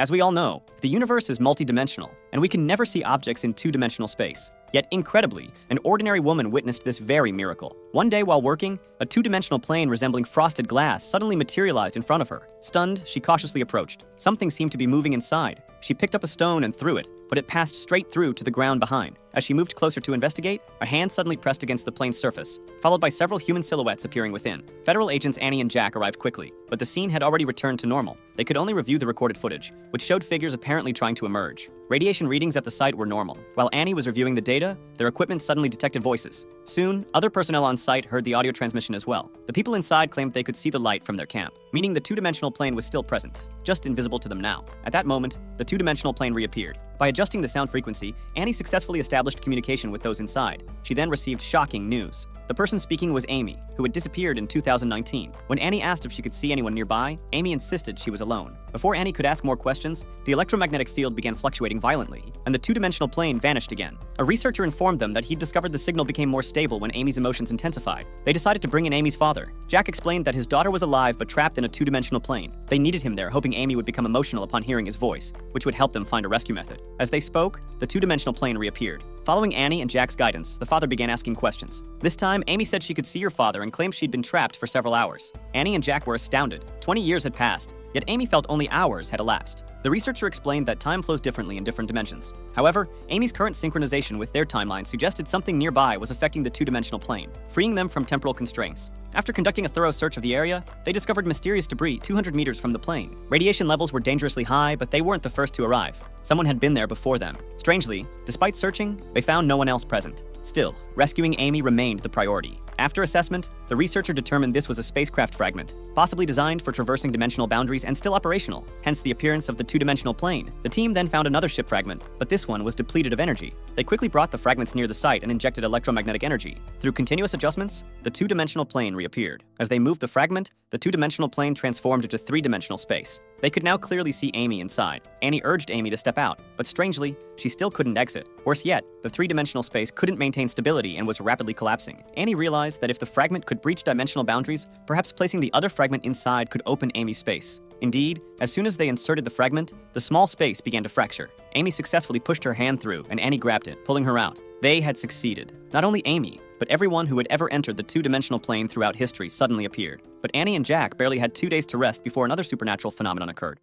As we all know, the universe is multidimensional, and we can never see objects in two-dimensional space. Yet, incredibly, an ordinary woman witnessed this very miracle. One day while working, a two-dimensional plane resembling frosted glass suddenly materialized in front of her. Stunned, she cautiously approached. Something seemed to be moving inside. She picked up a stone and threw it, but it passed straight through to the ground behind. As she moved closer to investigate, a hand suddenly pressed against the plane's surface, followed by several human silhouettes appearing within. Federal agents Annie and Jack arrived quickly, but the scene had already returned to normal. They could only review the recorded footage, which showed figures apparently trying to emerge. Radiation readings at the site were normal. While Annie was reviewing the data, their equipment suddenly detected voices. Soon, other personnel on site heard the audio transmission as well. The people inside claimed they could see the light from their camp, meaning the two-dimensional plane was still present, just invisible to them now. At that moment, the two-dimensional plane reappeared. By adjusting the sound frequency, Annie successfully established communication with those inside. She then received shocking news. The person speaking was Amy, who had disappeared in 2019. When Annie asked if she could see anyone nearby, Amy insisted she was alone. Before Annie could ask more questions, the electromagnetic field began fluctuating violently, and the two-dimensional plane vanished again. A researcher informed them that he'd discovered the signal became more stable when Amy's emotions intensified. They decided to bring in Amy's father. Jack explained that his daughter was alive but trapped in a two-dimensional plane. They needed him there, hoping Amy would become emotional upon hearing his voice, which would help them find a rescue method. As they spoke, the two-dimensional plane reappeared. Following Annie and Jack's guidance, the father began asking questions. This time, Amy said she could see her father and claimed she'd been trapped for several hours. Annie and Jack were astounded. 20 years had passed, yet Amy felt only hours had elapsed. The researcher explained that time flows differently in different dimensions. However, Amy's current synchronization with their timeline suggested something nearby was affecting the two-dimensional plane, freeing them from temporal constraints. After conducting a thorough search of the area, they discovered mysterious debris 200 meters from the plane. Radiation levels were dangerously high, but they weren't the first to arrive. Someone had been there before them. Strangely, despite searching, they found no one else present. Still, rescuing Amy remained the priority. After assessment, the researcher determined this was a spacecraft fragment, possibly designed for traversing dimensional boundaries and still operational, hence the appearance of the two-dimensional plane. The team then found another ship fragment, but this one was depleted of energy. They quickly brought the fragments near the site and injected electromagnetic energy. Through continuous adjustments, the two-dimensional plane reappeared. As they moved the fragment, the two-dimensional plane transformed into three-dimensional space. They could now clearly see Amy inside. Annie urged Amy to step out, but strangely, she still couldn't exit. Worse yet, the three-dimensional space couldn't maintain stability and was rapidly collapsing. Annie realized that if the fragment could breach dimensional boundaries, perhaps placing the other fragment inside could open Amy's space. Indeed, as soon as they inserted the fragment, the small space began to fracture. Amy successfully pushed her hand through, and Annie grabbed it, pulling her out. They had succeeded. Not only Amy, but everyone who had ever entered the two-dimensional plane throughout history suddenly appeared. But Annie and Jack barely had 2 days to rest before another supernatural phenomenon occurred.